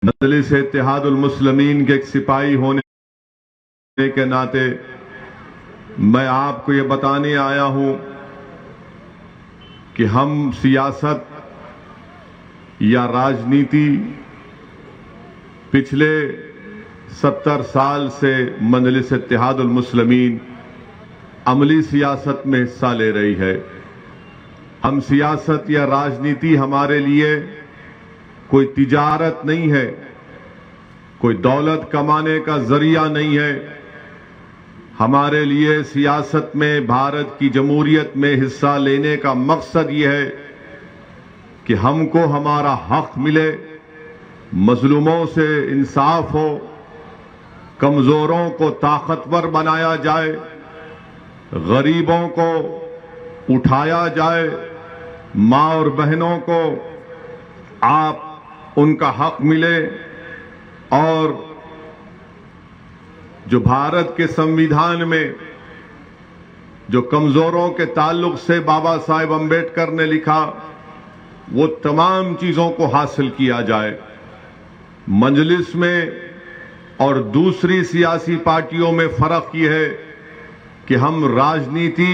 मजलिस इत्तेहादुल मुस्लिमीन के एक सिपाही होने के नाते मैं आपको ये बताने आया हूं कि हम सियासत या राजनीति पिछले 70 साल से मजलिस इत्तेहादुल मुस्लिमीन अमली सियासत में हिस्सा ले रही है। हम सियासत या राजनीति हमारे लिए कोई तिजारत नहीं है, कोई दौलत कमाने का जरिया नहीं है। हमारे लिए सियासत में भारत की जमहूरियत में हिस्सा लेने का मकसद ये है कि हमको हमारा हक मिले, मजलूमों से इंसाफ हो, कमजोरों को ताकतवर बनाया जाए, गरीबों को उठाया जाए, मां और बहनों को आप उनका हक मिले। और जो भारत के संविधान में जो कमजोरों के ताल्लुक से बाबा साहेब अम्बेडकर ने लिखा, वो तमाम चीजों को हासिल किया जाए। मजलिस में और दूसरी सियासी पार्टियों में फर्क यह है कि हम राजनीति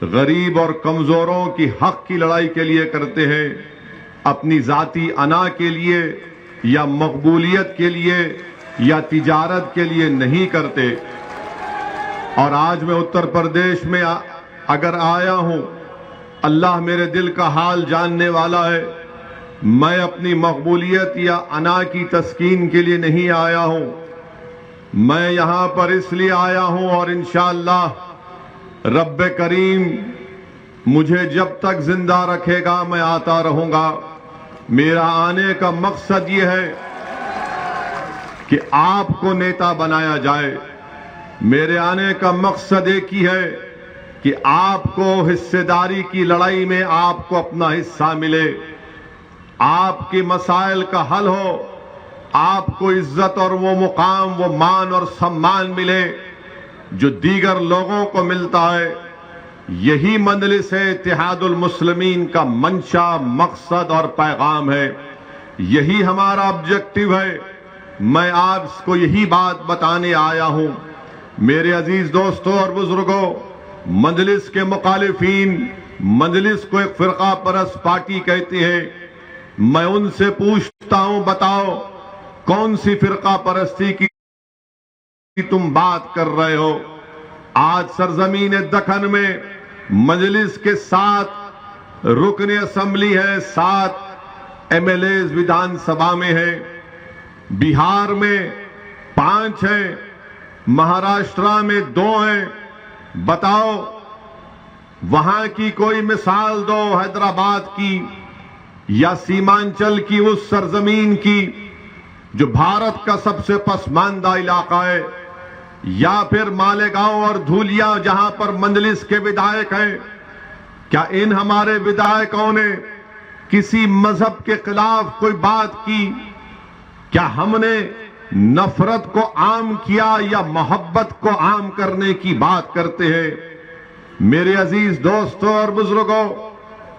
गरीब और कमजोरों की हक की लड़ाई के लिए करते हैं, अपनी जाती अना के लिए या मकबूलियत के लिए या तिजारत के लिए नहीं करते। और आज मैं उत्तर प्रदेश में अगर आया हूं, अल्लाह मेरे दिल का हाल जानने वाला है। मैं अपनी मकबूलियत या अना की तस्कीन के लिए नहीं आया हूं, मैं यहां पर इसलिए आया हूं और इंशाअल्लाह रब्बे करीम मुझे जब तक जिंदा रखेगा मैं आता रहूंगा। मेरा आने का मकसद यह है कि आपको नेता बनाया जाए। मेरे आने का मकसद एक ही है कि आपको हिस्सेदारी की लड़ाई में आपको अपना हिस्सा मिले, आपके मसाइल का हल हो, आपको इज्जत और वो मुकाम, वो मान और सम्मान मिले जो दीगर लोगों को मिलता है। यही मजलिस है इत्तेहादुल मुस्लिमीन का मंशा, मकसद और पैगाम है। यही हमारा ऑब्जेक्टिव है। मैं आपको यही बात बताने आया हूं। मेरे अजीज दोस्तों और बुजुर्गों, मजलिस के मुखालिफीन मजलिस को एक फिरका परस्त पार्टी कहते हैं। मैं उनसे पूछता हूं, बताओ कौन सी फिरका परस्ती की तुम बात कर रहे हो? आज सरजमीन दखन में मजलिस के 7 रुकन असेंबली है, 7 एमएलए विधानसभा में है, बिहार में 5 है, महाराष्ट्र में 2 हैं। बताओ वहां की कोई मिसाल दो, हैदराबाद की या सीमांचल की उस सरजमीन की जो भारत का सबसे पसमानदा इलाका है, या फिर मालेगांव और धूलिया जहां पर मजलिस के विधायक हैं। क्या इन हमारे विधायकों ने किसी मजहब के खिलाफ कोई बात की? क्या हमने नफरत को आम किया या मोहब्बत को आम करने की बात करते हैं? मेरे अजीज दोस्तों और बुजुर्गों,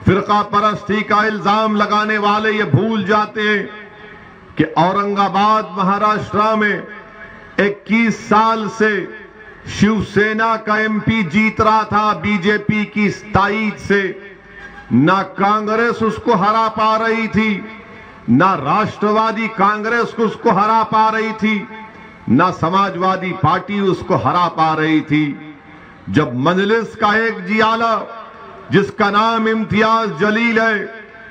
फिरका परस्ती का इल्जाम लगाने वाले ये भूल जाते हैं कि औरंगाबाद महाराष्ट्र में 21 साल से शिवसेना का एमपी जीत रहा था बीजेपी की ताईद से। ना कांग्रेस उसको हरा पा रही थी, ना राष्ट्रवादी कांग्रेस उसको हरा पा रही थी, ना समाजवादी पार्टी उसको हरा पा रही थी। जब मजलिस का एक जियाला जिसका नाम इम्तियाज जलील है,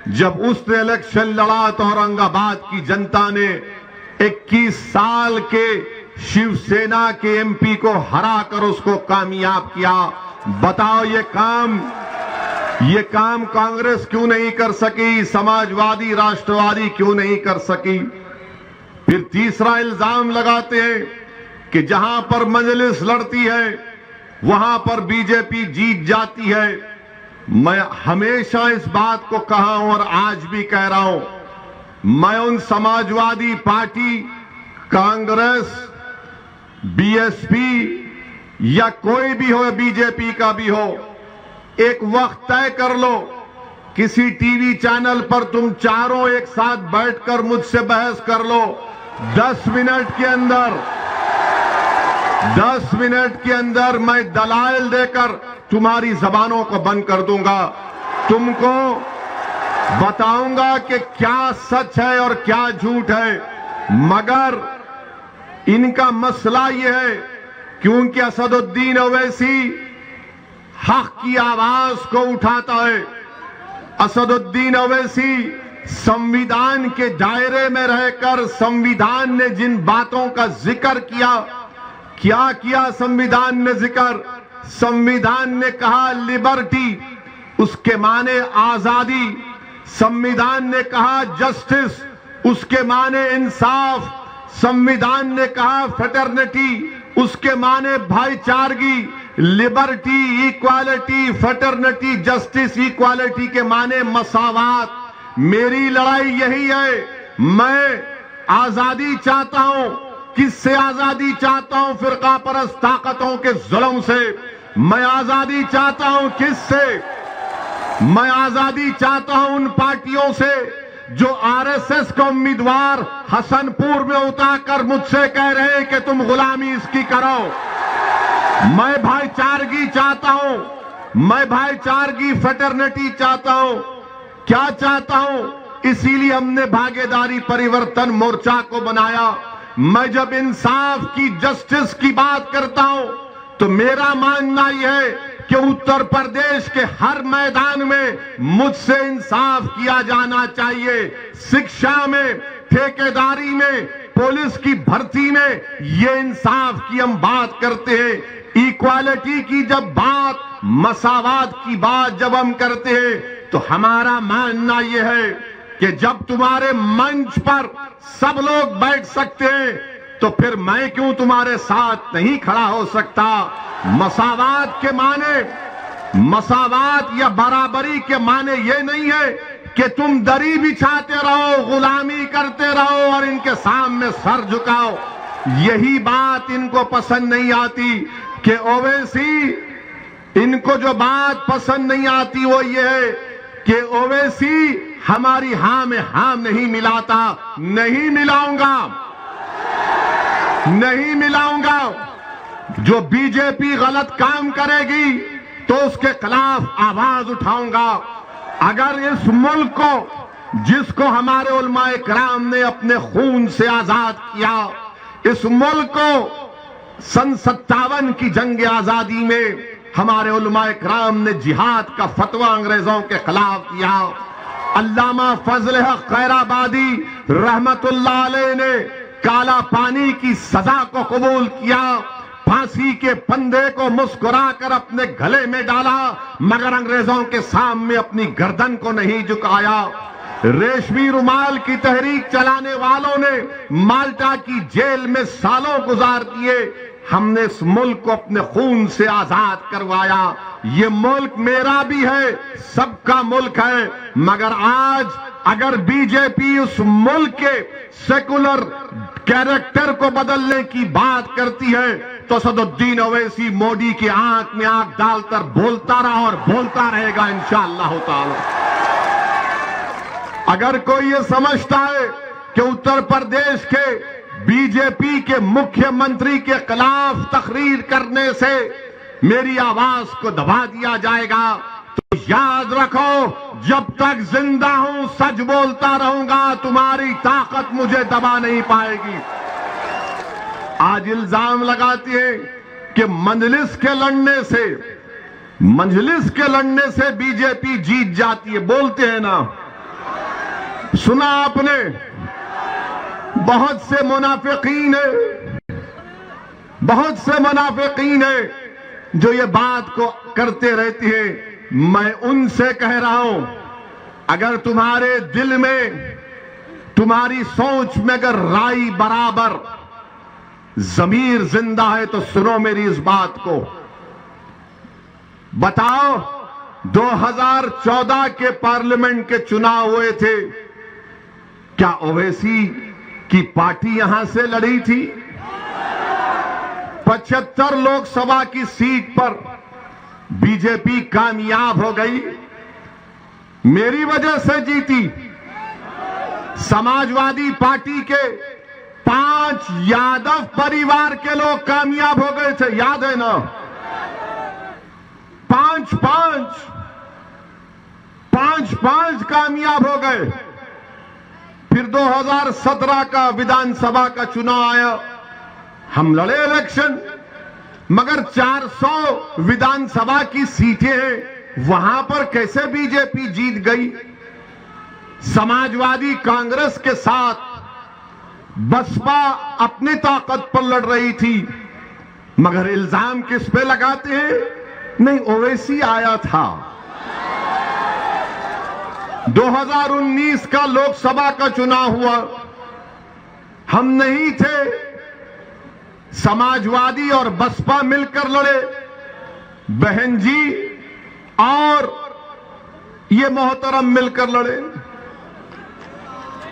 जब उसने इलेक्शन लड़ा तो औरंगाबाद की जनता ने 21 साल के शिवसेना के एमपी को हराकर उसको कामयाब किया। बताओ ये काम कांग्रेस क्यों नहीं कर सकी? समाजवादी राष्ट्रवादी क्यों नहीं कर सकी? फिर तीसरा इल्जाम लगाते हैं कि जहां पर मजलिस लड़ती है वहां पर बीजेपी जीत जाती है। मैं हमेशा इस बात को कहा हूं और आज भी कह रहा हूं, मैं उन समाजवादी पार्टी, कांग्रेस, बीएसपी या कोई भी हो, बीजेपी का भी हो, एक वक्त तय कर लो किसी टीवी चैनल पर तुम चारों एक साथ बैठकर मुझसे बहस कर लो, 10 मिनट के अंदर मैं दलाइल देकर तुम्हारी जबानों को बंद कर दूंगा। तुमको बताऊंगा कि क्या सच है और क्या झूठ है। मगर इनका मसला यह है क्योंकि असदुद्दीन ओवैसी हक की आवाज को उठाता है। असदुद्दीन ओवैसी संविधान के दायरे में रहकर संविधान ने जिन बातों का जिक्र किया, क्या किया संविधान ने जिक्र? संविधान ने कहा लिबर्टी, उसके माने आजादी। संविधान ने कहा जस्टिस, उसके माने इंसाफ। संविधान ने कहा फ्रेटर्निटी, उसके माने भाईचारगी। Liberty, equality, fraternity, justice, equality के माने मसावात। मेरी लड़ाई यही है। मैं आजादी चाहता हूं। किससे आजादी चाहता हूं? फिरका परस्त ताकतों के जुल्म से। मैं आजादी चाहता हूं किससे? मैं आजादी चाहता हूं उन पार्टियों से जो आरएसएस का उम्मीदवार हसनपुर में उतारकर मुझसे कह रहे हैं कि तुम गुलामी इसकी करो। मैं भाईचारगी चाहता हूं, मैं भाईचारगी फ्रेटर्निटी चाहता हूं। क्या चाहता हूं? इसीलिए हमने भागीदारी परिवर्तन मोर्चा को बनाया। मैं जब इंसाफ की, जस्टिस की बात करता हूं तो मेरा मानना यह है कि उत्तर प्रदेश के हर मैदान में मुझसे इंसाफ किया जाना चाहिए। शिक्षा में, ठेकेदारी में, पुलिस की भर्ती में ये इंसाफ की हम बात करते हैं। इक्वालिटी की जब बात, मसावात की बात जब हम करते हैं तो हमारा मानना यह है कि जब तुम्हारे मंच पर सब लोग बैठ सकते हैं तो फिर मैं क्यों तुम्हारे साथ नहीं खड़ा हो सकता? मसावात के माने, मसावात या बराबरी के माने ये नहीं है कि तुम दरी बिछाते रहो, गुलामी करते रहो और इनके सामने सर झुकाओ। यही बात इनको पसंद नहीं आती कि ओवैसी, इनको जो बात पसंद नहीं आती वो ये है कि ओवैसी हमारी हां में हां नहीं मिलाता। नहीं मिलाऊंगा, नहीं मिलाऊंगा। जो बीजेपी गलत काम करेगी तो उसके खिलाफ आवाज उठाऊंगा। अगर इस मुल्क को, जिसको हमारे उलमाए किराम ने अपने खून से आजाद किया, इस मुल्क को सन 57 की जंग आजादी में हमारे उलमाए किराम ने जिहाद का फतवा अंग्रेजों के खिलाफ दिया। अल्लामा फजल हक खैराबादी रहमतुल्लाह अलैह ने काला पानी की सजा को कबूल किया, फांसी के फंदे को मुस्कुराकर अपने गले में डाला, मगर अंग्रेजों के सामने अपनी गर्दन को नहीं झुकाया। रेशमी रुमाल की तहरीक चलाने वालों ने माल्टा की जेल में सालों गुजार दिए। हमने इस मुल्क को अपने खून से आजाद करवाया। ये मुल्क मेरा भी है, सबका मुल्क है। मगर आज अगर बीजेपी उस मुल्क के सेकुलर कैरेक्टर को बदलने की बात करती है तो असदुद्दीन ओवैसी मोदी की आंख में आंख डालकर बोलता रहा और बोलता रहेगा इंशाअल्लाह ताला। अगर कोई ये समझता है कि उत्तर प्रदेश के बीजेपी के मुख्यमंत्री के खिलाफ तकरीर करने से मेरी आवाज को दबा दिया जाएगा तो याद रखो, जब तक जिंदा हूं सच बोलता रहूंगा, तुम्हारी ताकत मुझे दबा नहीं पाएगी। आज इल्जाम लगाती है कि मजलिस के लड़ने से बीजेपी जीत जाती है। बोलते हैं ना, सुना आपने? बहुत से मुनाफिकीन है जो ये बात को करते रहती है। मैं उनसे कह रहा हूं, अगर तुम्हारे दिल में, तुम्हारी सोच में अगर राय बराबर, जमीर जिंदा है तो सुनो मेरी इस बात को। बताओ, 2014 के पार्लियामेंट के चुनाव हुए थे, क्या ओवैसी की पार्टी यहां से लड़ी थी? 75 लोकसभा की सीट पर बीजेपी कामयाब हो गई। मेरी वजह से जीती। समाजवादी पार्टी के 5 यादव परिवार के लोग कामयाब हो गए थे, याद है ना? 5 कामयाब हो गए। फिर 2017 का विधानसभा का चुनाव आया, हम लड़े इलेक्शन, मगर 400 विधानसभा की सीटें हैं, वहां पर कैसे बीजेपी जीत गई? समाजवादी कांग्रेस के साथ बसपा अपनी ताकत पर लड़ रही थी, मगर इल्जाम किस पे लगाते हैं? नहीं, ओवैसी आया था। 2019 का लोकसभा का चुनाव हुआ, हम नहीं थे, समाजवादी और बसपा मिलकर लड़े, बहन जी और ये मोहतरम मिलकर लड़े।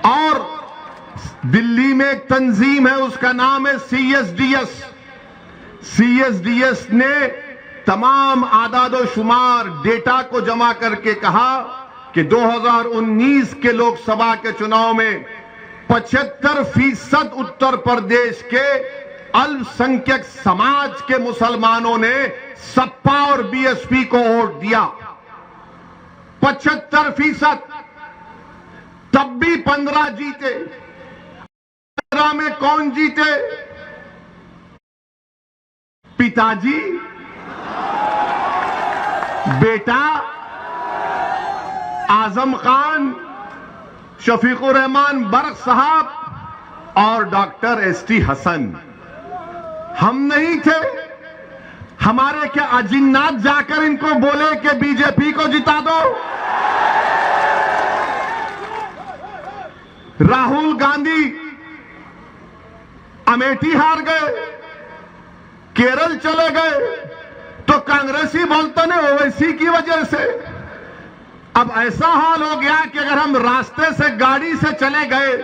और दिल्ली में एक तंजीम है, उसका नाम है सीएसडीएस। सीएसडीएस ने तमाम आदादो शुमार डेटा को जमा करके कहा कि 2019 के लोकसभा के चुनाव में 75% उत्तर प्रदेश के अल्पसंख्यक समाज के मुसलमानों ने सपा और बीएसपी को वोट दिया। 75%। तब भी 15 जीते। 15 में कौन जीते? पिताजी, बेटा आजम खान, शफीकुर रहमान बर्क साहब और डॉक्टर एसटी हसन। हम नहीं थे। हमारे क्या अजिन्नात जाकर इनको बोले कि बीजेपी को जिता दो? राहुल गांधी अमेठी हार गए, केरल चले गए, तो कांग्रेसी बोलते ने ओवैसी की वजह से। अब ऐसा हाल हो गया कि अगर हम रास्ते से गाड़ी से चले गए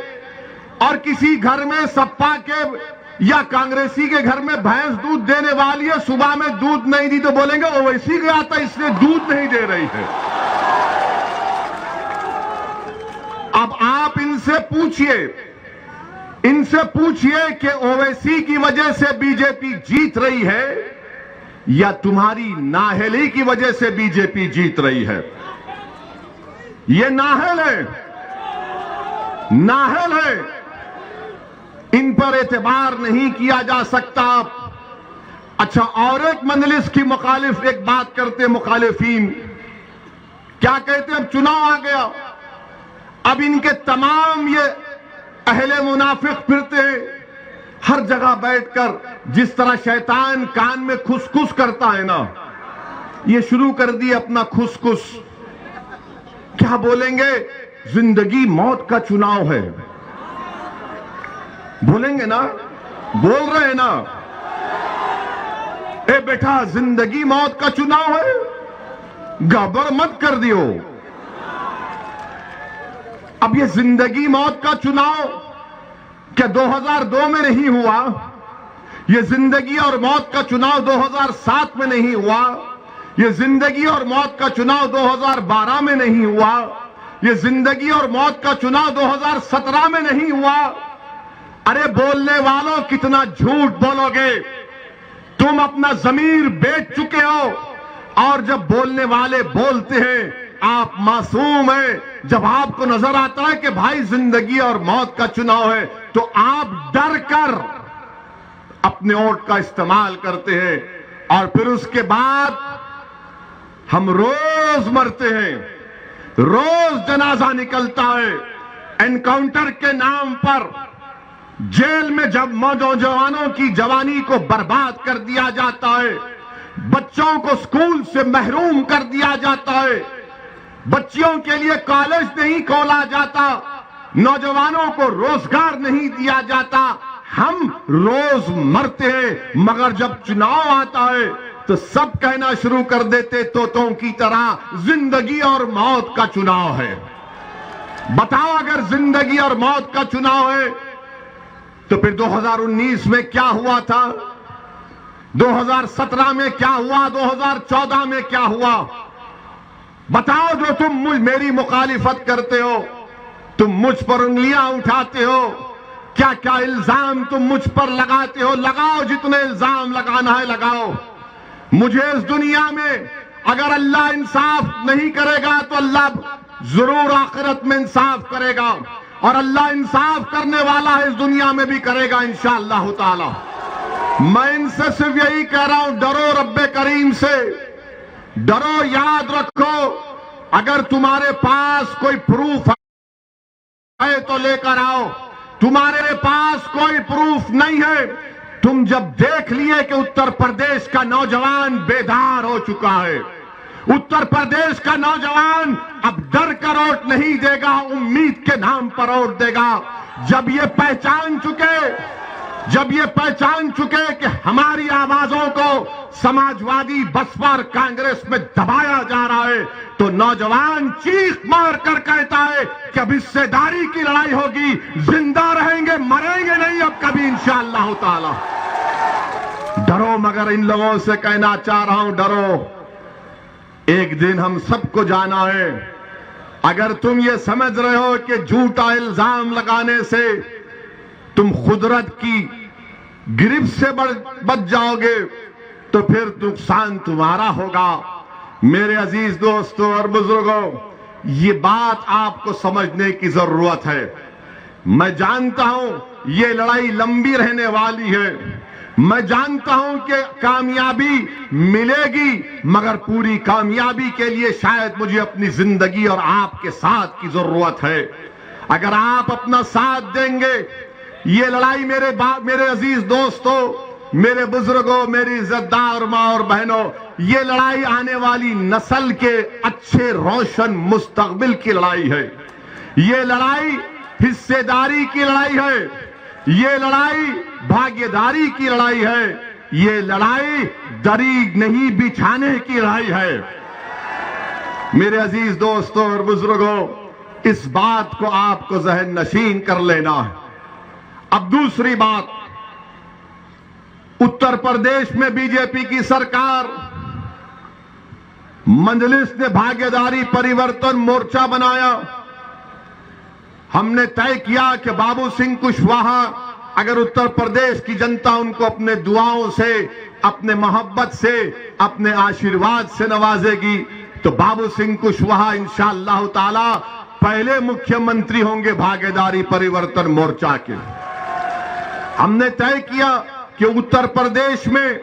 और किसी घर में सपा के या कांग्रेसी के घर में भैंस दूध देने वाली है, सुबह में दूध नहीं दी तो बोलेंगे ओवैसी गया था इसलिए दूध नहीं दे रही है। अब आप इनसे पूछिए कि ओवैसी की वजह से बीजेपी जीत रही है या तुम्हारी नाअहली की वजह से बीजेपी जीत रही है? ये नाअहल है, इन पर एतबार नहीं किया जा सकता। अच्छा, और एक मजलिस की मुखालिफ एक बात करते, मुखालिफीन क्या कहते? अब चुनाव आ गया, अब इनके तमाम ये अहले मुनाफिक फिरते हैं, हर जगह बैठकर जिस तरह शैतान कान में खुसखुस करता है ना, ये शुरू कर दिए अपना खुसखुस। क्या बोलेंगे? जिंदगी मौत का चुनाव है, बोलेंगे ना? बोल रहे हैं ना? ए बेटा, जिंदगी मौत का चुनाव है, गड़बड़ मत कर दियो। अब ये जिंदगी मौत का चुनाव क्या 2002 में नहीं हुआ? ये जिंदगी और मौत का चुनाव 2007 में नहीं हुआ? ये जिंदगी और मौत का चुनाव 2012 में नहीं हुआ? ये जिंदगी और मौत का चुनाव 2017 में नहीं हुआ? अरे बोलने वालों, कितना झूठ बोलोगे? तुम अपना ज़मीर बेच चुके हो, और जब बोलने वाले बोलते हैं आप मासूम हैं। जब आपको नजर आता है कि भाई जिंदगी और मौत का चुनाव है, तो आप डर कर अपने वोट का इस्तेमाल करते हैं, और फिर उसके बाद हम रोज मरते हैं, रोज जनाजा निकलता है। एनकाउंटर के नाम पर जेल में जब नौजवानों की जवानी को बर्बाद कर दिया जाता है, बच्चों को स्कूल से महरूम कर दिया जाता है, बच्चियों के लिए कॉलेज नहीं खोला जाता, नौजवानों को रोजगार नहीं दिया जाता, हम रोज मरते हैं। मगर जब चुनाव आता है तो सब कहना शुरू कर देते तोतों की तरह, जिंदगी और मौत का चुनाव है। बताओ, अगर जिंदगी और मौत का चुनाव है तो फिर 2019 में क्या हुआ था? 2017 में क्या हुआ? 2014 में क्या हुआ? बताओ जो तुम मेरी मुखालिफत करते हो, तुम मुझ पर उंगलियां उठाते हो, क्या क्या इल्जाम तुम मुझ पर लगाते हो, लगाओ जितने इल्जाम लगाना है लगाओ। मुझे इस दुनिया में अगर अल्लाह इंसाफ नहीं करेगा तो अल्लाह जरूर आखिरत में इंसाफ करेगा, और अल्लाह इंसाफ करने वाला है इस दुनिया में भी करेगा इंशाअल्लाह ताला। मैं इनसे सिर्फ यही कह रहा हूं, डरो रब्बे करीम से, डरो। याद रखो, अगर तुम्हारे पास कोई प्रूफ है तो लेकर आओ, तुम्हारे पास कोई प्रूफ नहीं है। तुम जब देख लिए कि उत्तर प्रदेश का नौजवान बेदार हो चुका है, उत्तर प्रदेश का नौजवान अब डर कर वोट नहीं देगा, उम्मीद के नाम पर वोट देगा। जब ये पहचान चुके कि हमारी आवाजों को समाजवादी बसपा और कांग्रेस में दबाया जा रहा है, तो नौजवान चीख मार कर कहता है कि अब हिस्सेदारी की लड़ाई होगी, जिंदा रहेंगे मरेंगे नहीं अब कभी इंशाअल्लाह ताला। डरो, मगर इन लोगों से कहना चाह रहा हूं, डरो। एक दिन हम सबको जाना है। अगर तुम ये समझ रहे हो कि झूठा इल्जाम लगाने से तुम कुदरत की गिरफ्त से बच जाओगे तो फिर नुकसान तुम्हारा होगा। मेरे अजीज दोस्तों और बुजुर्गों, ये बात आपको समझने की जरूरत है। मैं जानता हूं ये लड़ाई लंबी रहने वाली है, मैं जानता हूं कि कामयाबी मिलेगी, मगर पूरी कामयाबी के लिए शायद मुझे अपनी जिंदगी और आपके साथ की जरूरत है। अगर आप अपना साथ देंगे, ये लड़ाई मेरे अजीज दोस्तों, मेरे बुजुर्गों, मेरी इज्जतदार मां और बहनों, ये लड़ाई आने वाली नस्ल के अच्छे रोशन मुस्तकबिल की लड़ाई है। ये लड़ाई हिस्सेदारी की लड़ाई है, ये लड़ाई भागीदारी की लड़ाई है, ये लड़ाई दरी नहीं बिछाने की लड़ाई है। मेरे अजीज दोस्तों और बुजुर्गों, इस बात को आपको जहन नशीन कर लेना है। अब दूसरी बात, उत्तर प्रदेश में बीजेपी की सरकार, मजलिस ने भागीदारी परिवर्तन मोर्चा बनाया। हमने तय किया कि बाबू सिंह कुशवाहा, अगर उत्तर प्रदेश की जनता उनको अपने दुआओं से, अपने मोहब्बत से, अपने आशीर्वाद से नवाजेगी, तो बाबू सिंह कुशवाहा इंशाअल्लाह ताला पहले मुख्यमंत्री होंगे भागीदारी परिवर्तन मोर्चा के। हमने तय किया कि उत्तर प्रदेश में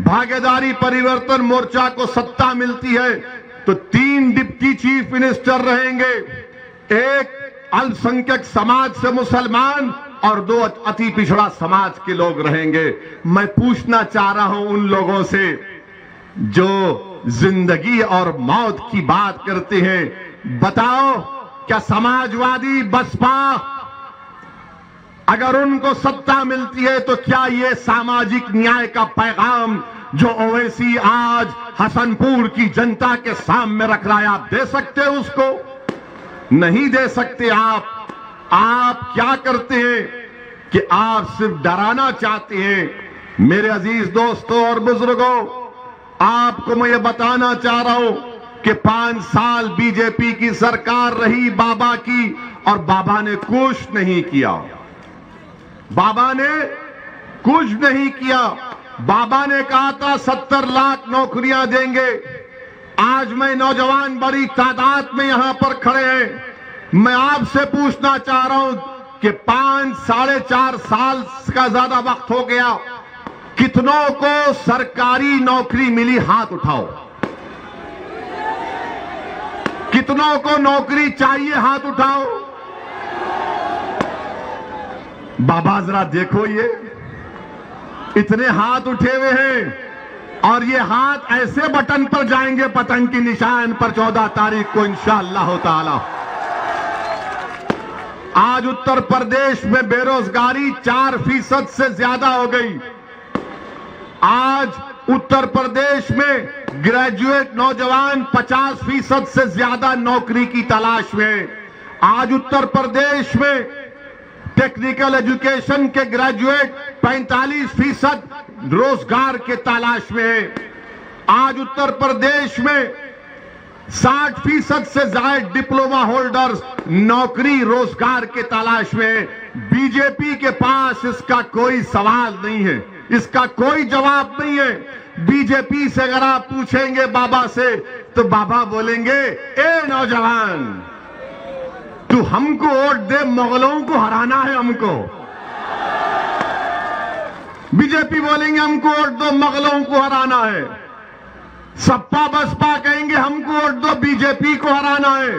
भागीदारी परिवर्तन मोर्चा को सत्ता मिलती है तो 3 डिप्टी चीफ मिनिस्टर रहेंगे, एक अल्पसंख्यक समाज से मुसलमान और 2 अति पिछड़ा समाज के लोग रहेंगे। मैं पूछना चाह रहा हूं उन लोगों से जो जिंदगी और मौत की बात करते हैं, बताओ क्या समाजवादी बसपा अगर उनको सत्ता मिलती है तो क्या ये सामाजिक न्याय का पैगाम जो ओवैसी आज हसनपुर की जनता के सामने रख रहा है, आप दे सकते हैं उसको? नहीं दे सकते। आप क्या करते हैं कि आप सिर्फ डराना चाहते हैं। मेरे अजीज दोस्तों और बुजुर्गों, आपको मैं ये बताना चाह रहा हूं कि 5 साल बीजेपी की सरकार रही बाबा की, और बाबा ने कुछ नहीं किया। बाबा ने कुछ नहीं किया। बाबा ने कहा था 70 लाख नौकरियां देंगे। आज मैं नौजवान बड़ी तादाद में यहां पर खड़े हैं। मैं आपसे पूछना चाह रहा हूं कि 5 साढ़े 4 साल का ज्यादा वक्त हो गया, कितनों को सरकारी नौकरी मिली? हाथ उठाओ। कितनों को नौकरी चाहिए? हाथ उठाओ। बाबा जरा देखो, ये इतने हाथ उठे हुए हैं, और ये हाथ ऐसे बटन पर जाएंगे पतंग की निशान पर 14 तारीख को इंशाअल्लाह ताला। आज उत्तर प्रदेश में बेरोजगारी 4% से ज्यादा हो गई। आज उत्तर प्रदेश में ग्रेजुएट नौजवान 50% से ज्यादा नौकरी की तलाश में। आज उत्तर प्रदेश में टेक्निकल एजुकेशन के ग्रेजुएट 45% रोजगार के तलाश में है। आज उत्तर प्रदेश में 60% से ज्यादा डिप्लोमा होल्डर्स नौकरी रोजगार के तलाश में। बीजेपी के पास इसका कोई सवाल नहीं है, इसका कोई जवाब नहीं है। बीजेपी से अगर आप पूछेंगे बाबा से, तो बाबा बोलेंगे, ए नौजवान, तू हमको वोट दे, मुगलों को हराना है हमको। बीजेपी बोलेंगे हमको वोट दो, मुगलों को हराना है। सपा बसपा कहेंगे हमको वोट दो, बीजेपी को हराना है।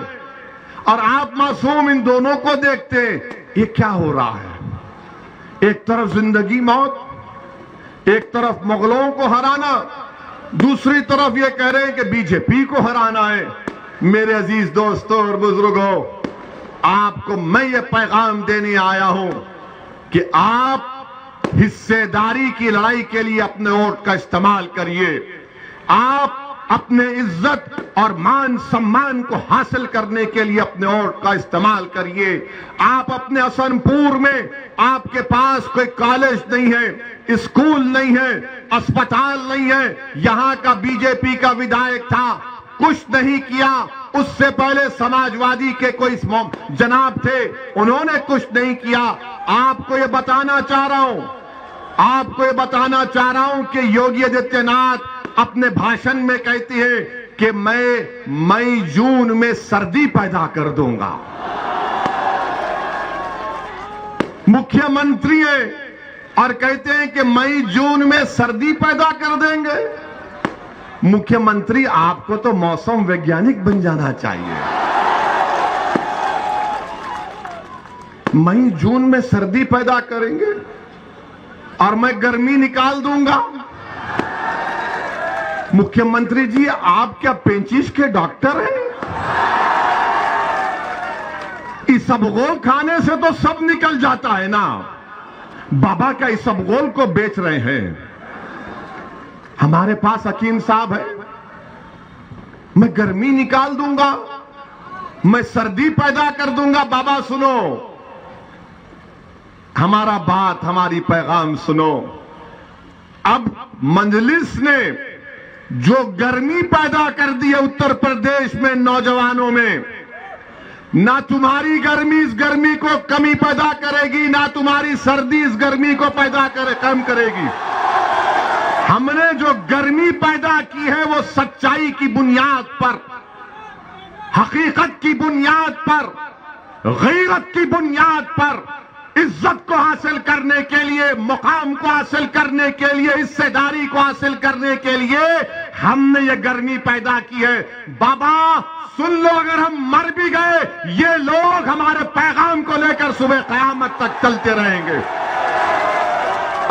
और आप मासूम इन दोनों को देखते, ये क्या हो रहा है? एक तरफ जिंदगी मौत, एक तरफ मुगलों को हराना, दूसरी तरफ ये कह रहे हैं कि बीजेपी को हराना है। मेरे अजीज दोस्तों और बुजुर्गों, आपको मैं ये पैगाम देने आया हूं कि आप हिस्सेदारी की लड़ाई के लिए अपने वोट का इस्तेमाल करिए। आप अपने इज्जत और मान सम्मान को हासिल करने के लिए अपने वोट का इस्तेमाल करिए। आप अपने असनपुर में, आपके पास कोई कॉलेज नहीं है, स्कूल नहीं है, अस्पताल नहीं है। यहां का बीजेपी का विधायक था, कुछ नहीं किया। उससे पहले समाजवादी के कोई जनाब थे, उन्होंने कुछ नहीं किया। आपको ये बताना चाह रहा हूं, आपको ये बताना चाह रहा हूं कि योगी आदित्यनाथ अपने भाषण में कहती है कि मैं मई जून में सर्दी पैदा कर दूंगा। मुख्यमंत्री है और कहते हैं कि मई जून में सर्दी पैदा कर देंगे। मुख्यमंत्री, आपको तो मौसम वैज्ञानिक बन जाना चाहिए। मई जून में सर्दी पैदा करेंगे और मैं गर्मी निकाल दूंगा। मुख्यमंत्री जी, आप क्या पेंचिश के डॉक्टर हैं? इसबगोल खाने से तो सब निकल जाता है ना। बाबा क्या इसबगोल को बेच रहे हैं? हमारे पास हकीम साहब है, मैं गर्मी निकाल दूंगा, मैं सर्दी पैदा कर दूंगा। बाबा सुनो, हमारा बात, हमारी पैगाम सुनो। अब मजलिस ने जो गर्मी पैदा कर दी है उत्तर प्रदेश में नौजवानों में, ना तुम्हारी गर्मी इस गर्मी को कमी पैदा करेगी, ना तुम्हारी सर्दी इस गर्मी को कम करेगी। हमने जो गर्मी पैदा की है वो सच्चाई की बुनियाद पर, हकीकत की बुनियाद पर, गैरत की बुनियाद पर, इज्जत को हासिल करने के लिए, मुकाम को हासिल करने के लिए, हिस्सेदारी को हासिल करने के लिए हमने ये गर्मी पैदा की है। बाबा सुन लो, अगर हम मर भी गए, ये लोग हमारे पैगाम को लेकर सुबह कयामत तक चलते रहेंगे।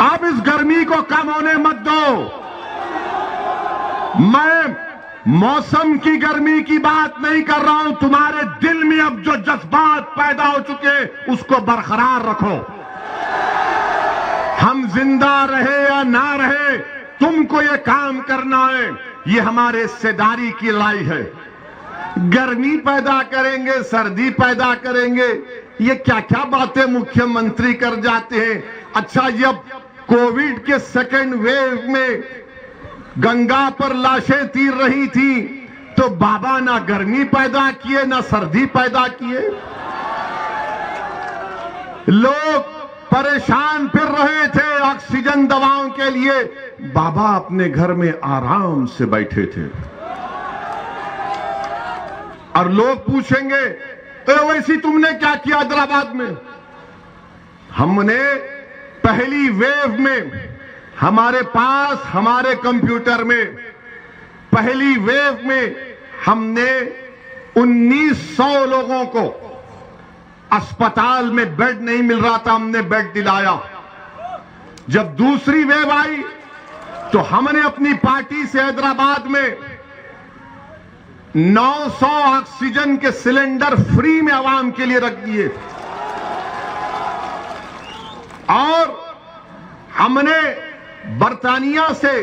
अब इस गर्मी को कम होने मत दो। मैं मौसम की गर्मी की बात नहीं कर रहा हूं, तुम्हारे दिल में अब जो जज्बात पैदा हो चुके उसको बरकरार रखो। हम जिंदा रहे या ना रहे, तुमको ये काम करना है। ये हमारे हिस्सेदारी की लड़ाई है। गर्मी पैदा करेंगे, सर्दी पैदा करेंगे, ये क्या क्या बातें मुख्यमंत्री कर जाते हैं। अच्छा, जब कोविड के सेकेंड वेव में गंगा पर लाशें तीर रही थी, तो बाबा ना गर्मी पैदा किए ना सर्दी पैदा किए। लोग परेशान फिर रहे थे ऑक्सीजन दवाओं के लिए, बाबा अपने घर में आराम से बैठे थे। और लोग पूछेंगे, तो वैसी तुमने क्या किया हैदराबाद में? हमने पहली वेव में हमारे पास, हमारे कंप्यूटर में, पहली वेव में हमने 1900 लोगों को, अस्पताल में बेड नहीं मिल रहा था, हमने बेड दिलाया। जब दूसरी वेव आई तो हमने अपनी पार्टी से हैदराबाद में 900 ऑक्सीजन के सिलेंडर फ्री में आवाम के लिए रख दिए। और हमने बर्तानिया से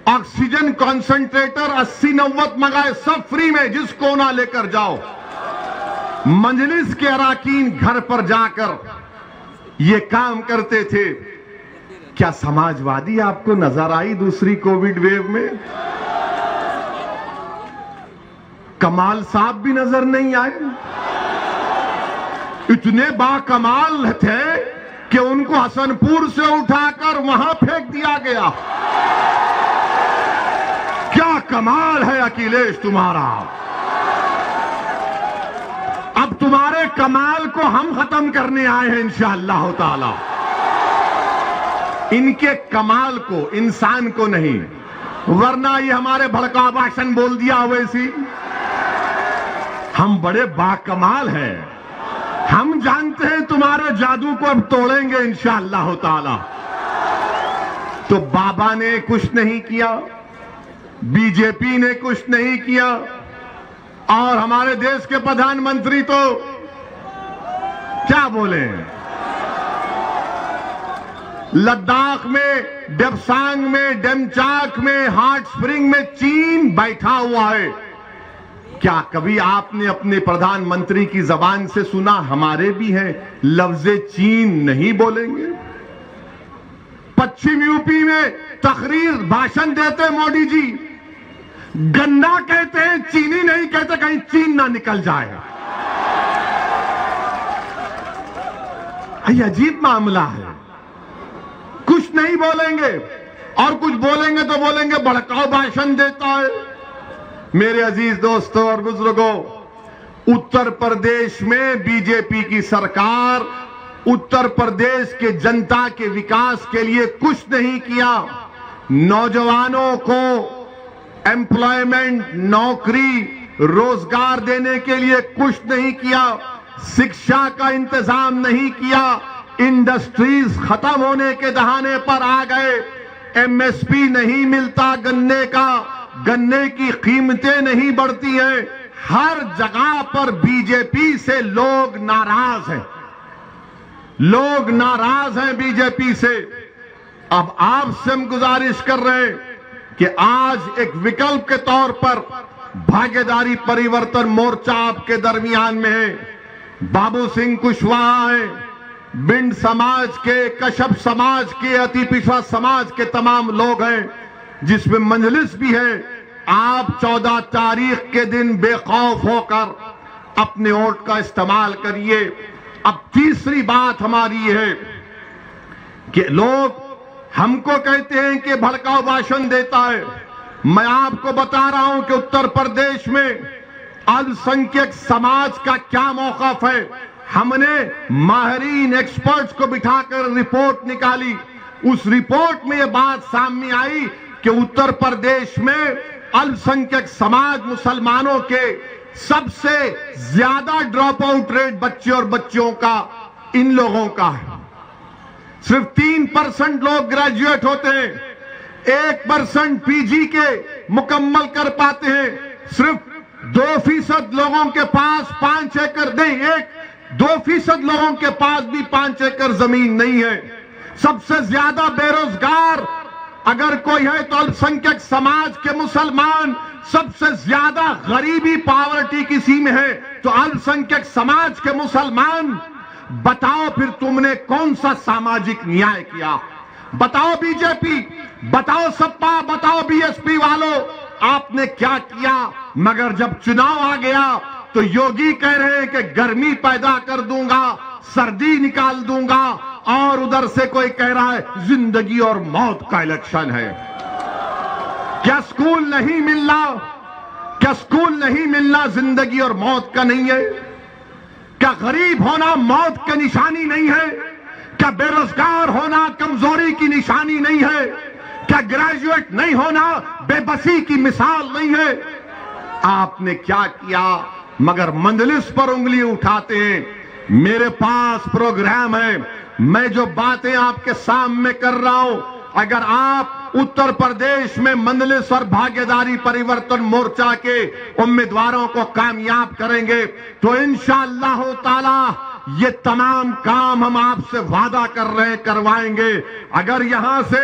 ऑक्सीजन कॉन्सेंट्रेटर 80-90 मंगाए, सब फ्री में, जिसको ना लेकर जाओ। मजलिस के अराकीन घर पर जाकर ये काम करते थे। क्या समाजवादी आपको नजर आई दूसरी कोविड वेव में? कमाल साहब भी नजर नहीं आए। इतने बाकमाल थे कि उनको हसनपुर से उठाकर वहां फेंक दिया गया। क्या कमाल है अखिलेश तुम्हारा। अब तुम्हारे कमाल को हम खत्म करने आए हैं इंशाअल्लाह ताला। इनके कमाल को, इंसान को नहीं, वरना ये हमारे भड़का भाषण बोल दिया वैसी। हम बड़े बाकमाल हैं। हम जानते हैं तुम्हारे जादू को अब तोड़ेंगे इंशाअल्लाह ताला। तो बाबा ने कुछ नहीं किया, बीजेपी ने कुछ नहीं किया, और हमारे देश के प्रधानमंत्री तो क्या बोले। लद्दाख में, डेप्सांग में, डेमचाक में, हॉट स्प्रिंग में चीन बैठा हुआ है। क्या कभी आपने अपने प्रधानमंत्री की जबान से सुना हमारे भी हैं लफ्ज़ चीन नहीं बोलेंगे। पश्चिम यूपी में तकरीर भाषण देते मोदी जी, गन्ना कहते हैं, चीनी नहीं कहते, कहीं चीन ना निकल जाए। ये अजीब मामला है। कुछ नहीं बोलेंगे, और कुछ बोलेंगे तो बोलेंगे भड़काऊ भाषण देता है। मेरे अजीज दोस्तों और बुजुर्गों, उत्तर प्रदेश में बीजेपी की सरकार उत्तर प्रदेश के जनता के विकास के लिए कुछ नहीं किया। नौजवानों को एम्प्लॉयमेंट, नौकरी, रोजगार देने के लिए कुछ नहीं किया। शिक्षा का इंतजाम नहीं किया। इंडस्ट्रीज खत्म होने के दहाने पर आ गए। एमएसपी नहीं मिलता गन्ने का, गन्ने की कीमतें नहीं बढ़ती हैं। हर जगह पर बीजेपी से लोग नाराज हैं। लोग नाराज हैं बीजेपी से। अब आपसे हम गुजारिश कर रहे हैं कि आज एक विकल्प के तौर पर भागीदारी परिवर्तन मोर्चा आपके दरमियान में है। बाबू सिंह कुशवाहा हैं, बिंड समाज के, कश्यप समाज के, अति पिछड़ा समाज के तमाम लोग हैं, जिसमें मंजलिस भी है। आप 14 तारीख के दिन बेखौफ होकर अपने वोट का इस्तेमाल करिए। अब तीसरी बात हमारी है कि लोग हमको कहते हैं कि भड़काऊ भाषण देता है। मैं आपको बता रहा हूं कि उत्तर प्रदेश में अल्पसंख्यक समाज का क्या मौक़िफ़ है। हमने माहिरीन एक्सपर्ट्स को बिठाकर रिपोर्ट निकाली। उस रिपोर्ट में यह बात सामने आई कि उत्तर प्रदेश में अल्पसंख्यक समाज मुसलमानों के सबसे ज्यादा ड्रॉप आउट रेट बच्चे और बच्चियों का इन लोगों का है। सिर्फ 3% लोग ग्रेजुएट होते हैं, 1% पीजी के मुकम्मल कर पाते हैं। सिर्फ 2% लोगों के पास 5 एकड़ नहीं, 2% लोगों के पास भी 5 एकड़ जमीन नहीं है। सबसे ज्यादा बेरोजगार अगर कोई है तो अल्पसंख्यक समाज के मुसलमान। सबसे ज्यादा गरीबी, पावर्टी किसी में है तो अल्पसंख्यक समाज के मुसलमान। बताओ फिर तुमने कौन सा सामाजिक न्याय किया? बताओ बीजेपी, बताओ सपा, बताओ बीएसपी वालों, आपने क्या किया? मगर जब चुनाव आ गया तो योगी कह रहे हैं कि गर्मी पैदा कर दूंगा, सर्दी निकाल दूंगा, और उधर से कोई कह रहा है जिंदगी और मौत का इलेक्शन है। क्या स्कूल नहीं मिलना? क्या स्कूल नहीं मिलना जिंदगी और मौत का नहीं है? क्या गरीब होना मौत की निशानी नहीं है? क्या बेरोजगार होना कमजोरी की निशानी नहीं है? क्या ग्रेजुएट नहीं होना बेबसी की मिसाल नहीं है? आपने क्या किया? मगर मंजलिस पर उंगली उठाते हैं। मेरे पास प्रोग्राम है, मैं जो बातें आपके सामने कर रहा हूं, अगर आप उत्तर प्रदेश में मंजलिस और भागीदारी परिवर्तन मोर्चा के उम्मीदवारों को कामयाब करेंगे तो इंशाअल्लाह ताला ये तमाम काम हम आपसे वादा कर रहे हैं, करवाएंगे। अगर यहां से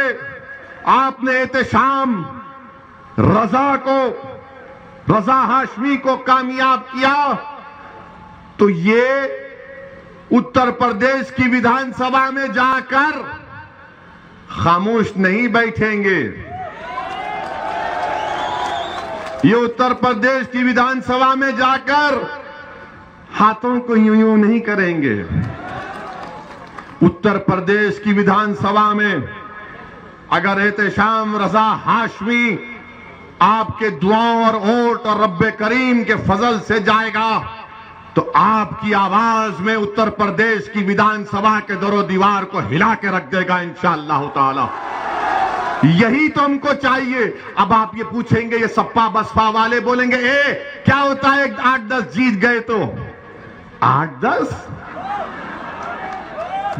आपने एहतशाम रजा हाशमी को कामयाब किया तो ये उत्तर प्रदेश की विधानसभा में जाकर खामोश नहीं बैठेंगे। ये उत्तर प्रदेश की विधानसभा में जाकर हाथों को यूं यूं नहीं करेंगे। उत्तर प्रदेश की विधानसभा में अगर एहतेशाम रजा हाशमी आपके दुआओं और वोट और रब्बे करीम के फजल से जाएगा तो आपकी आवाज में उत्तर प्रदेश की विधानसभा के दरो दीवार को हिला के रख देगा इंशाअल्लाह ताला। यही तो हमको चाहिए। अब आप ये पूछेंगे, ये सपा बसपा वाले बोलेंगे क्या होता है 8-10 जीत गए तो 8-10?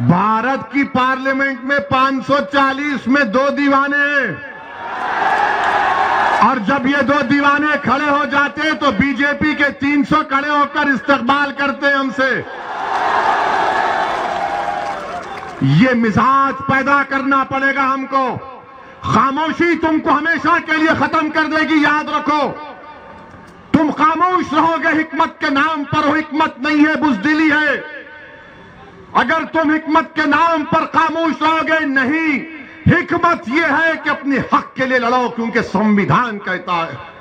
भारत की पार्लियामेंट में 540 में 2 दीवाने हैं और जब ये 2 दीवाने खड़े हो जाते तो बीजेपी के 300 खड़े होकर इस्तकबाल करते हैं हमसे। ये मिजाज पैदा करना पड़ेगा हमको। खामोशी तुमको हमेशा के लिए खत्म कर देगी, याद रखो। तुम खामोश रहोगे हिकमत के नाम पर, वो हिकमत नहीं है, बुज़दिली है। अगर तुम हिकमत के नाम पर खामोश रहोगे, नहीं, हिकमत यह है कि अपने हक के लिए लड़ो, क्योंकि संविधान कहता है।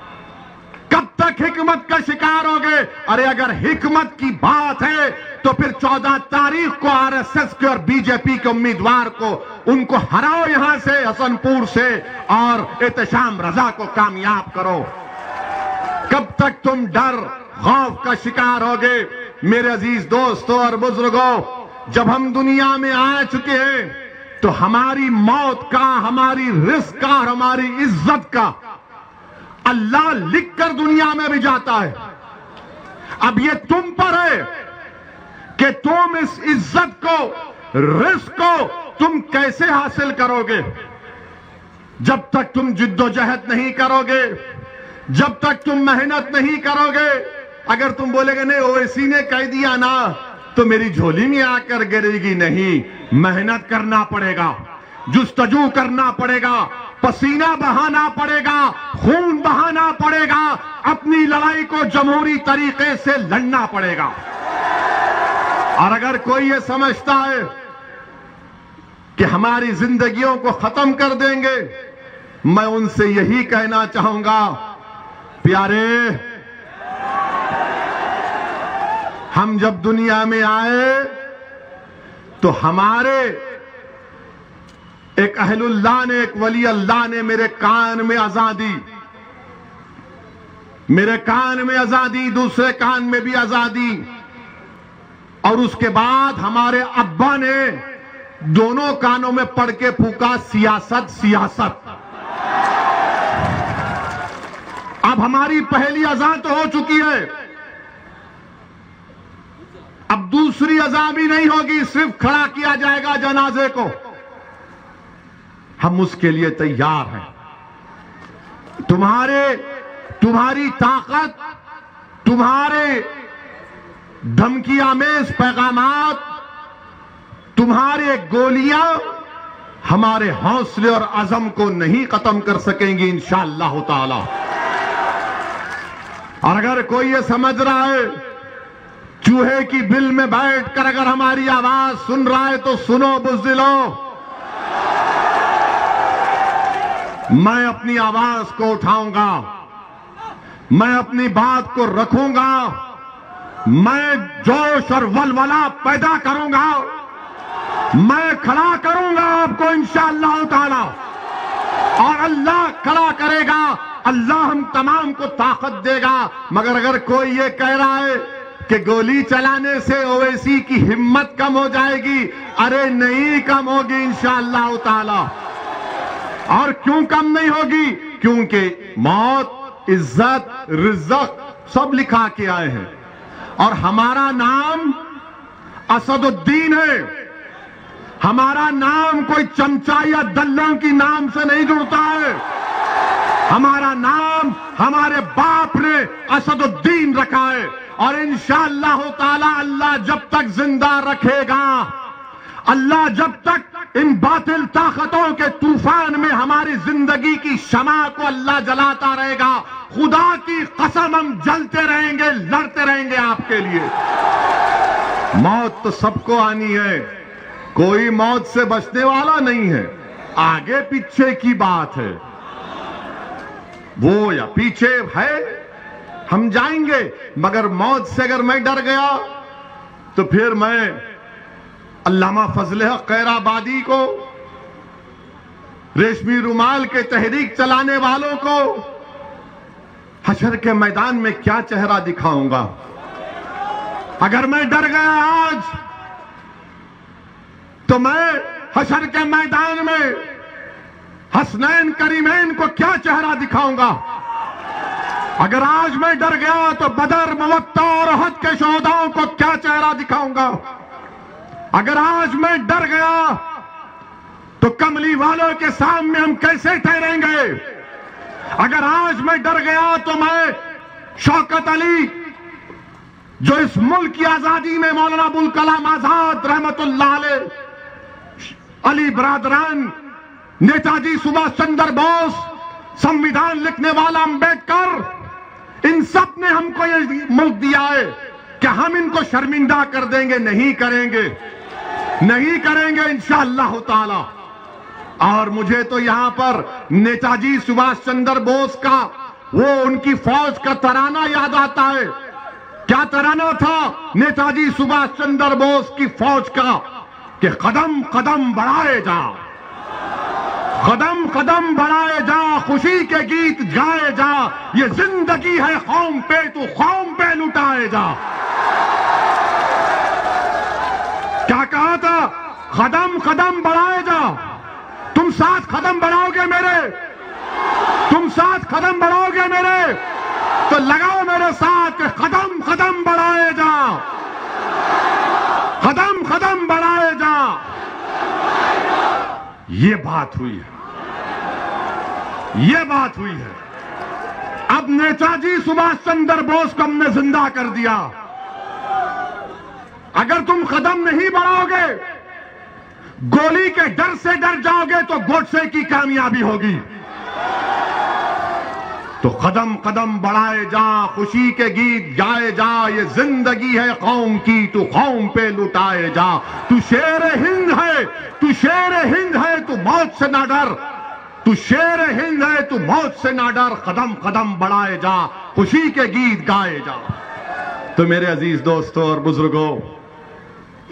कब तक हिकमत का शिकार होगे? अरे अगर हिकमत की बात है तो फिर 14 तारीख को आरएसएस के और बीजेपी के उम्मीदवार को उनको हराओ यहां से, हसनपुर से, और एहतेशाम रजा को कामयाब करो। कब तक तुम डर खौफ का शिकार होगे? मेरे अजीज दोस्तों और बुजुर्गों, जब हम दुनिया में आ चुके हैं तो हमारी मौत का, हमारी रिस्क का और हमारी इज्जत का अल्लाह लिखकर दुनिया में भी जाता है। अब ये तुम पर है कि तुम इस इज्जत को, रिस्क को तुम कैसे हासिल करोगे। जब तक तुम जिद्दोजहद नहीं करोगे, जब तक तुम मेहनत नहीं करोगे, अगर तुम बोलेगे नहीं ओवैसी ने कह दिया ना तो मेरी झोली में आकर गिरेगी, नहीं, मेहनत करना पड़ेगा, जुस्तजू करना पड़ेगा, पसीना बहाना पड़ेगा, खून बहाना पड़ेगा, अपनी लड़ाई को जमहूरी तरीके से लड़ना पड़ेगा। और अगर कोई ये समझता है कि हमारी जिंदगियों को खत्म कर देंगे, मैं उनसे यही कहना चाहूंगा, प्यारे, हम जब दुनिया में आए तो हमारे एक अहलुल्लाह ने, एक वली अल्लाह ने मेरे कान में अज़ान दी, मेरे कान में अज़ान दी, दूसरे कान में भी अज़ान दी, और उसके बाद हमारे अब्बा ने दोनों कानों में पढ़ के फूका, सियासत सियासत। अब हमारी पहली अज़ान तो हो चुकी है, अब दूसरी अज़ान भी नहीं होगी, सिर्फ खड़ा किया जाएगा जनाजे को। हम उसके लिए तैयार हैं। तुम्हारी ताकत, तुम्हारे धमकी आमेज पैगामात, तुम्हारे गोलियां हमारे हौसले और अज़म को नहीं खत्म कर सकेंगी इंशाअल्लाह ताला। और अगर कोई ये समझ रहा है चूहे की बिल में बैठकर अगर हमारी आवाज सुन रहा है तो सुनो बुज़दिलो, मैं अपनी आवाज को उठाऊंगा, मैं अपनी बात को रखूंगा, मैं जोश और वलवला पैदा करूंगा, मैं खड़ा करूंगा आपको इंशाअल्लाह ताला, और अल्लाह खड़ा करेगा, अल्लाह हम तमाम को ताकत देगा। मगर अगर कोई ये कह रहा है कि गोली चलाने से ओवैसी की हिम्मत कम हो जाएगी, अरे नहीं कम होगी इंशाअल्लाह ताला। और क्यों कम नहीं होगी? क्योंकि मौत, इज्जत, रिज़्क़ सब लिखा के आए हैं, और हमारा नाम असदुद्दीन है। हमारा नाम कोई चमचा या दल्लों की नाम से नहीं जुड़ता है। हमारा नाम हमारे बाप ने असदुद्दीन रखा है, और इंशाअल्लाह ताला अल्लाह जब तक जिंदा रखेगा, अल्लाह जब तक इन बातिल ताकतों के तूफान में हमारी जिंदगी की शमा को अल्लाह जलाता रहेगा, खुदा की कसम हम जलते रहेंगे, लड़ते रहेंगे आपके लिए। मौत तो सबको आनी है, कोई मौत से बचने वाला नहीं है, आगे पीछे की बात है। वो या पीछे है, हम जाएंगे। मगर मौत से अगर मैं डर गया तो फिर मैं अल्लामा फजल हक खैराबादी को, रेशमी रुमाल के तहरीक चलाने वालों को हशर के मैदान में क्या चेहरा दिखाऊंगा? अगर मैं डर गया आज तो मैं हशर के मैदान में हसनैन करीमैन को क्या चेहरा दिखाऊंगा? अगर आज मैं डर गया तो बदर, मुवत्ता और अहद के शोहदाओं को क्या चेहरा दिखाऊंगा? अगर आज मैं डर गया तो कमली वालों के सामने हम कैसे ठहरेंगे? अगर आज मैं डर गया तो मैं शौकत अली, जो इस मुल्क की आजादी में मौलाना अबुल कलाम आजाद रहमतुल्लाह अलैह, अली बरादरान, नेताजी सुभाष चंद्र बोस, संविधान लिखने वाला अंबेडकर, इन सब ने हमको ये मुल्क दिया है कि हम इनको शर्मिंदा कर देंगे? नहीं करेंगे, नहीं करेंगे इंशाअल्लाह ताला। और मुझे तो यहां पर नेताजी सुभाष चंद्र बोस का वो उनकी फौज का तराना याद आता है। क्या तराना था नेताजी सुभाष चंद्र बोस की फौज का? कि कदम कदम बढ़ाए जा, कदम कदम बढ़ाए जा, खुशी के गीत गाए जा, ये जिंदगी है कौम पे, तू कौम पे लुटाए जा। क्या कहा था? कदम कदम बढ़ाए जा। तुम 7 कदम बढ़ाओगे मेरे, तुम 7 कदम बढ़ाओगे मेरे, तो लगाओ मेरे साथ कदम कदम बढ़ाए जा, कदम कदम बढ़ाए जा। ये बात हुई है, ये बात हुई है। अब नेताजी सुभाष चंद्र बोस को हमने जिंदा कर दिया। अगर तुम कदम नहीं बढ़ाओगे, गोली के डर से डर जाओगे, तो गोडसे की कामयाबी होगी। तो कदम कदम बढ़ाए जा, खुशी के गीत गाए जा, ये जिंदगी है कौम की, तू कौम पे लुटाए जा। तू शेर हिंद है, तू शेर हिंद है, तू मौत से ना डर, तू शेर हिंद है, तू मौत से ना डर, कदम कदम बढ़ाए जा, खुशी के गीत गाए जा। तो मेरे अजीज दोस्तों और बुजुर्गों,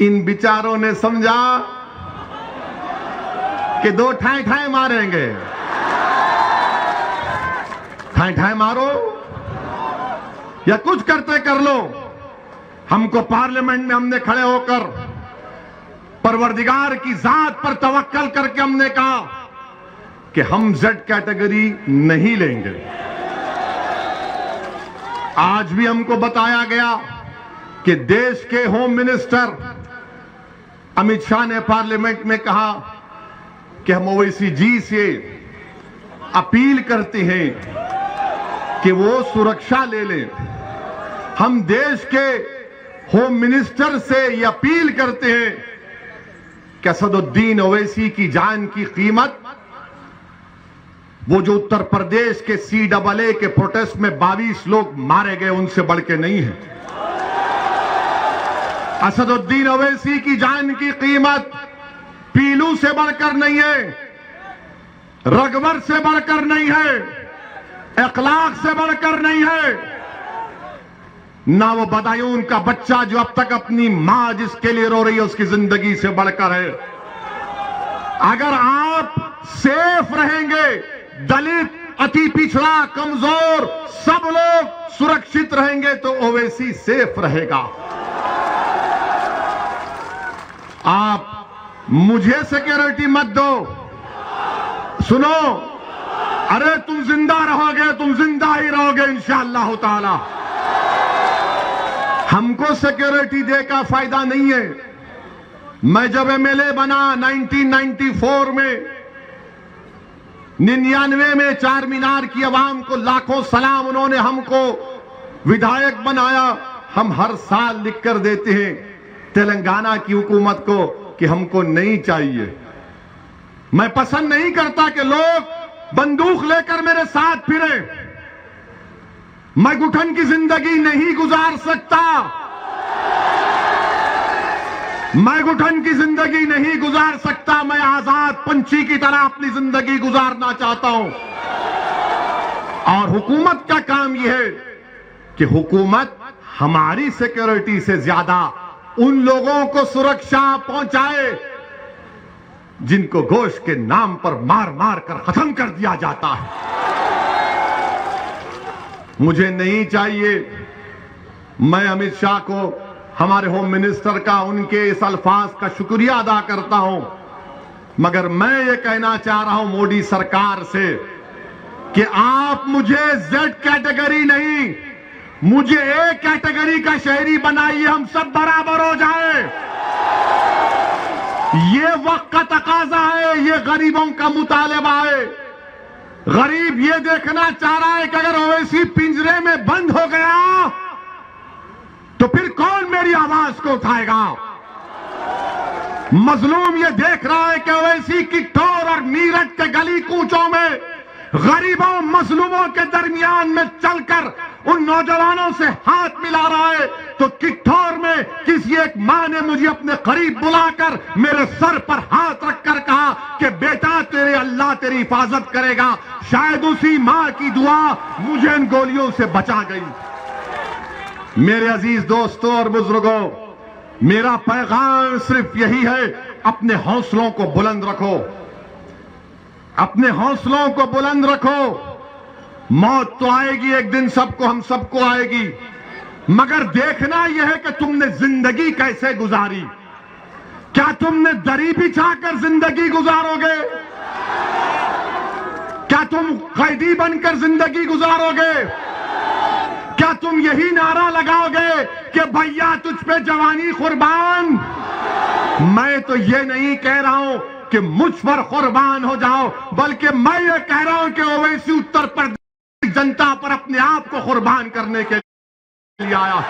इन बिचारों ने समझा कि 2 ठाए ठाए मारेंगे। ठाए ठाए मारो या कुछ करते कर लो। हमको पार्लियामेंट में हमने खड़े होकर परवरदिगार की जात पर तवक्कल करके हमने कहा कि हम Z कैटेगरी नहीं लेंगे। आज भी हमको बताया गया कि देश के होम मिनिस्टर अमित शाह ने पार्लियामेंट में कहा कि हम ओवैसी जी से अपील करते हैं कि वो सुरक्षा ले लें। हम देश के होम मिनिस्टर से ये अपील करते हैं कि असदुद्दीन ओवैसी की जान की कीमत, वो जो उत्तर प्रदेश के CAA के प्रोटेस्ट में 22 लोग मारे गए, उनसे बढ़ के नहीं है। असदुद्दीन ओवैसी की जान की कीमत पीलू से बढ़कर नहीं है, रगबर से बढ़कर नहीं है, अखलाक से बढ़कर नहीं है, ना वो बदायूं का बच्चा जो अब तक अपनी मां जिसके लिए रो रही है उसकी जिंदगी से बढ़कर है। अगर आप सेफ रहेंगे, दलित, अति पिछड़ा, कमजोर सब लोग सुरक्षित रहेंगे, तो ओवैसी सेफ रहेगा। आप मुझे सिक्योरिटी मत दो। सुनो, अरे तुम जिंदा रहोगे, तुम जिंदा ही रहोगे इंशाअल्लाह ताला। हमको सिक्योरिटी दे का फायदा नहीं है। मैं जब MLA बना 1994 में, 99 में चार मीनार की आवाम को लाखों सलाम, उन्होंने हमको विधायक बनाया। हम हर साल लिख कर देते हैं तेलंगाना की हुकूमत को कि हमको नहीं चाहिए। मैं पसंद नहीं करता कि लोग बंदूक लेकर मेरे साथ फिरे। मैं घुटन की जिंदगी नहीं गुजार सकता, मैं घुटन की जिंदगी नहीं गुजार सकता। मैं आजाद पंछी की तरह अपनी जिंदगी गुजारना चाहता हूं। और हुकूमत का काम यह है कि हुकूमत हमारी सिक्योरिटी से ज्यादा उन लोगों को सुरक्षा पहुंचाए जिनको गोश्त के नाम पर मार मार कर खत्म कर दिया जाता है। मुझे नहीं चाहिए, मैं अमित शाह को, हमारे होम मिनिस्टर का, उनके इस अल्फाज का शुक्रिया अदा करता हूं, मगर मैं ये कहना चाह रहा हूं मोदी सरकार से कि आप मुझे जेड कैटेगरी नहीं, मुझे ए कैटेगरी का शहरी बनाइए, हम सब बराबर हो जाए। ये वक्त का तकाजा है, ये गरीबों का मुतालबा है। गरीब ये देखना चाह रहा है कि अगर ओवैसी पिंजरे में बंद हो गया तो फिर कौन मेरी आवाज को उठाएगा। मजलूम ये देख रहा है कि ओवैसी किट्ठौर और मीरठ के गली कूचों में गरीबों मजलूमों के दरमियान में चलकर उन नौजवानों से हाथ मिला रहा है, तो किट्ठौर में किसी एक मां ने मुझे अपने करीब बुलाकर मेरे सर पर हाथ रखकर कहा कि बेटा तेरे अल्लाह तेरी हिफाजत करेगा। शायद उसी मां की दुआ मुझे इन गोलियों से बचा गई। मेरे अजीज दोस्तों और बुजुर्गों, मेरा पैगाम सिर्फ यही है, अपने हौसलों को बुलंद रखो, अपने हौसलों को बुलंद रखो। मौत तो आएगी एक दिन, सबको, हम सबको आएगी, मगर देखना यह है कि तुमने जिंदगी कैसे गुजारी। क्या तुमने दरी बिछाकर जिंदगी गुजारोगे? क्या तुम कैदी बनकर जिंदगी गुजारोगे? क्या तुम यही नारा लगाओगे कि भैया तुझ पे जवानी कुर्बान? मैं तो ये नहीं कह रहा हूं कि मुझ पर कुर्बान हो जाओ, बल्कि मैं ये कह रहा हूं कि ओवैसी उत्तर प्रदेश जनता पर अपने आप को कुर्बान करने के लिए आया।